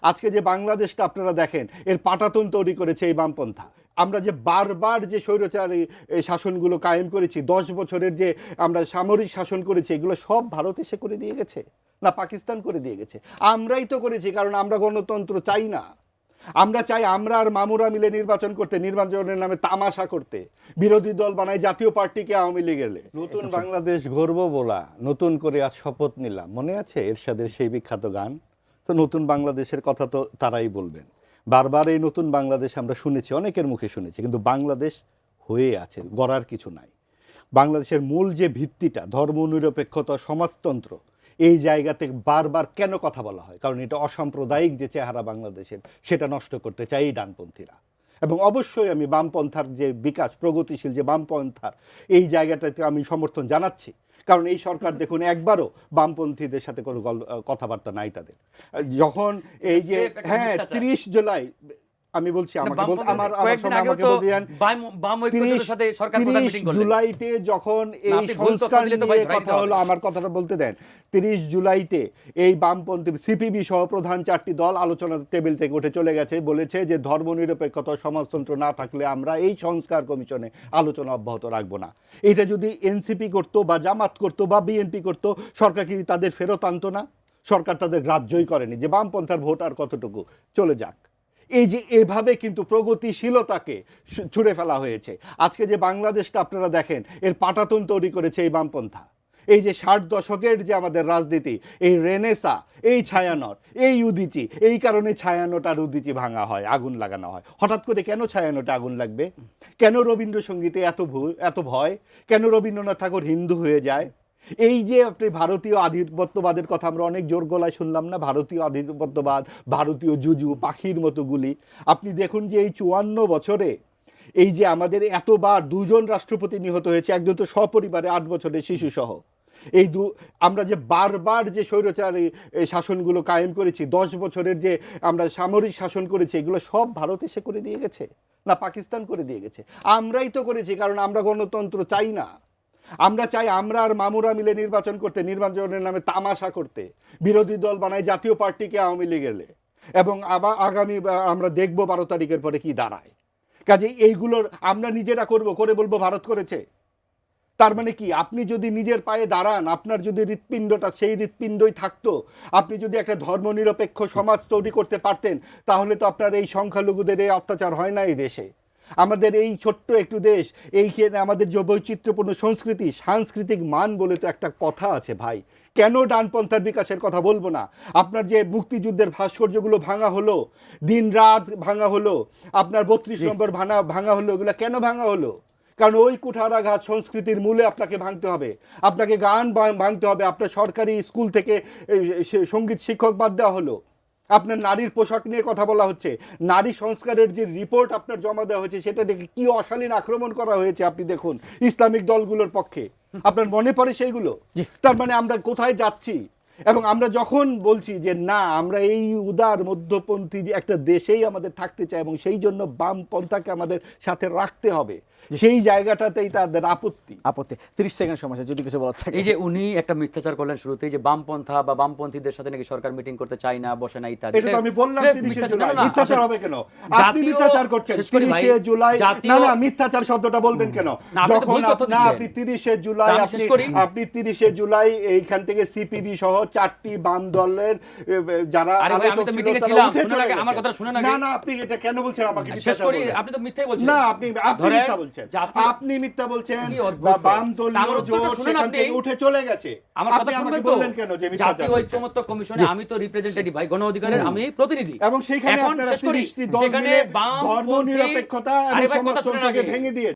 আজকে যে বাংলাদেশটা আপনারা দেখেন এর পাটাতন তৈরি করেছে এই বামপন্থা। আমরা যে বারবার যে স্বৈরাচারী শাসনগুলো কায়েম করেছি, 10 বছরের যে আমরা সামরিক শাসন করেছি, এগুলো সব ভারত এসে করে দিয়ে গেছে না পাকিস্তান করে দিয়ে গেছে? আমরাই তো করেছি, কারণ আমরা গণতন্ত্র চাই না। আমরা চাই আমরা আর মামুরা মিলে নির্বাচন করতে, নির্বাচনের নামে তামাশা করতে, বিরোধী দল বানায় জাতীয় পার্টিকে আওয়ামী লীগের। নতুন বাংলাদেশ গর্ব বলা, নতুন করে আজ শপথ নিলাম, মনে আছে এরশাদের সেই বিখ্যাত গান? তো নতুন বাংলাদেশের কথা তো তারাই বলবেন। বারবার এই নতুন বাংলাদেশ আমরা শুনেছি, অনেকের মুখে শুনেছি, কিন্তু বাংলাদেশ হয়ে আছে, গড়ার কিছু নাই। বাংলাদেশের মূল যে ভিত্তিটা ধর্মনিরপেক্ষতা, সমাজতন্ত্র, এই জায়গাতে বারবার কেন কথা বলা হয়? কারণ এটা অসাম্প্রদায়িক যে চেহারা বাংলাদেশের, সেটা নষ্ট করতে চাই এই ডানপন্থীরা। এবং অবশ্যই আমি বামপন্থার যে বিকাশ, প্রগতিশীল যে বামপন্থার এই জায়গাটাতে আমি সমর্থন জানাচ্ছি। কারণ এই সরকার দেখুন একবারও বামপন্থীদের সাথে কোনো কথাবার্তা নাই তাদের। যখন এই যে 30 জুলাই আমি বলছি, আমাকে জুলাইতে যখন এই সংস্কার নিয়ে কথা হলো, আমার কথাটা বলতে দেন। 30 জুলাইতে এই বামপন্থী সিপিবি সহ প্রধান 4টি দল আলোচনার টেবিল থেকে উঠে চলে গেছে, বলেছে যে ধর্মনিরপেক্ষতা, সমাজতন্ত্র না থাকলে আমরা এই সংস্কার কমিশনে আলোচনা অব্যাহত রাখবো না। এটা যদি এনসিপি করতো বা জামাত করতো বা বিএনপি করতো, সরকার কি তাদের ফেরত আনতো না? সরকার তাদের গ্রাহ্যই করেনি যে বামপন্থার ভোট আর কতটুকু, চলে যাক। এই যে এভাবে কিন্তু প্রগতিশীলতাকে ছুঁড়ে ফেলা হয়েছে। আজকে যে বাংলাদেশটা আপনারা দেখেন এর পাটাতন তৈরি করেছে এই বামপন্থা। এই যে 60 দশকের যে আমাদের রাজনীতি, এই রেনেসা, এই ছায়ানট, এই উদিচি, এই কারণে ছায়ানট আর উদিচি ভাঙা হয়, আগুন লাগানো হয়। হঠাৎ করে কেন ছায়ানটে আগুন লাগবে? কেন রবীন্দ্রসঙ্গীতে এত ভয়? কেন রবীন্দ্রনাথ ঠাকুর হিন্দু হয়ে যায়? এই যে আপনি ভারতীয় আধিপত্যবাদের কথা আমরা অনেক জোর গলায় শুনলাম না, ভারতীয় আধিপত্যবাদ, ভারতীয় জুজু, পাখির মতো গুলি। আপনি দেখুন যে এই 54 বছরে এই যে আমাদের এতবার 2জন রাষ্ট্রপতি নিহত হয়েছে, একজন তো সপরিবারে 8 বছরের শিশু সহ। আমরা যে বারবার যে স্বৈরাচারী শাসনগুলো কায়েম করেছি, 10 বছরের যে আমরা সামরিক শাসন করেছি, এগুলো সব ভারত এসে করে দিয়ে গেছে না পাকিস্তান করে দিয়ে গেছে? আমরাই তো করেছি, কারণ আমরা গণতন্ত্র চাই না। আমরা চাই আমরা আর মামুরা মিলে নির্বাচন করতে, নির্বাচনের নামে তামাশা করতে, বিরোধী দল বানায় জাতীয় পার্টিকে আওয়ামী লীগের। এবং আবার আগামী আমরা দেখব 12 তারিখের পরে কি দাঁড়ায়। কাজে এইগুলোর আমরা নিজেরা করে বলবো ভারত করেছে। তার মানে কি, আপনি যদি নিজের পায়ে দাঁড়ান, আপনার যদি হৃৎপিণ্ডটা সেই হৃৎপিণ্ডই থাকতো, আপনি যদি একটা ধর্মনিরপেক্ষ সমাজ তৈরি করতে পারতেন, তাহলে তো আপনার এই সংখ্যালঘুদের এই অত্যাচার হয় না এই দেশে। আমাদের এই ছোট্ট একটু দেশ, এইখানে আমাদের যে বৈচিত্র্যপূর্ণ সংস্কৃতি, সাংস্কৃতিক মান বলে তো একটা কথা আছে ভাই। কেন ডানপন্থার বিকাশের কথা বলবো না? আপনার যে মুক্তিযুদ্ধের ভাস্কর্যগুলো ভাঙা হলো, দিন রাত ভাঙা হলো, আপনার 32 নম্বর ভাঙা হলো, এগুলো কেন ভাঙা হলো? কারণ ওই কুঠারাঘাত সংস্কৃতির মূলে আপনাকে ভাঙতে হবে, আপনাকে গান ভাঙতে হবে। আপনার সরকারি স্কুল থেকে সঙ্গীত শিক্ষক বাদ দেওয়া হলো। আপনার নারীর পোশাক নিয়ে কথা বলা হচ্ছে, নারী সংস্কারের যে রিপোর্ট আপনার জমা দেওয়া হয়েছে, সেটা দেখে কি অশালীন আক্রমণ করা হয়েছে আপনি দেখুন ইসলামিক দলগুলোর পক্ষে। আপনার মনে পড়ে সেইগুলো? তার মানে আমরা কোথায় যাচ্ছি? এবং আমরা যখন বলছি যে না, আমরা এই উদার মধ্যপন্থী একটা দেশেই আমাদের থাকতে চাই এবং সেই জন্য বামপন্থাকে আমাদের সাথে রাখতে হবে, সেই জায়গাটাতেই তাদের আপত্তি। 30 সেকেন্ড সময় যদি কিছু বলার থাকে। এই যে উনি একটা মিথ্যাচার করলেন শুরুতেই, যে বামপন্থা বা বামপন্থীদের সাথে নাকি সরকার মিটিং করতে চায় না, বসে না, ইত্যাদি। এটা তো আমি বললাম 30 জুলাই। মিথ্যাচার হবে কেন? আপনি মিথ্যাচার করছেন 30 জুলাই। না না, মিথ্যাচার শব্দটা বলবেন কেন? যখন আপনি 30 জুলাই আপনি 30 জুলাই এইখান থেকে সিপিবি সহ 4টি বাম দলের যারা আলোচক ছিল আমার কথা শুনে না। না না, আপনি এটা কেন বলছেন আমাকে মিথ্যাচার বলেন? আপনি তো মিথ্যাই বলছেন। না, আপনি মিথ্যা বলছেন। আপনি মিথ্যা বলছেন। বাম দলীয় জোট সেখান থেকে উঠে চলে গেছে। আমার কথা শুনবেন তো? বললেন কেন যে মিথ্যাচার? জাতীয় ঐক্যমত্য কমিশনে আমি তো রিপ্রেজেন্টেটিভ ভাই, গণ অধিকারের আমি প্রতিনিধি। এবং সেইখানে আপনারা 30টি দল মিলে ধর্মনিরপেক্ষতা এবং সমাজতন্ত্রকে ভেঙে দিয়ে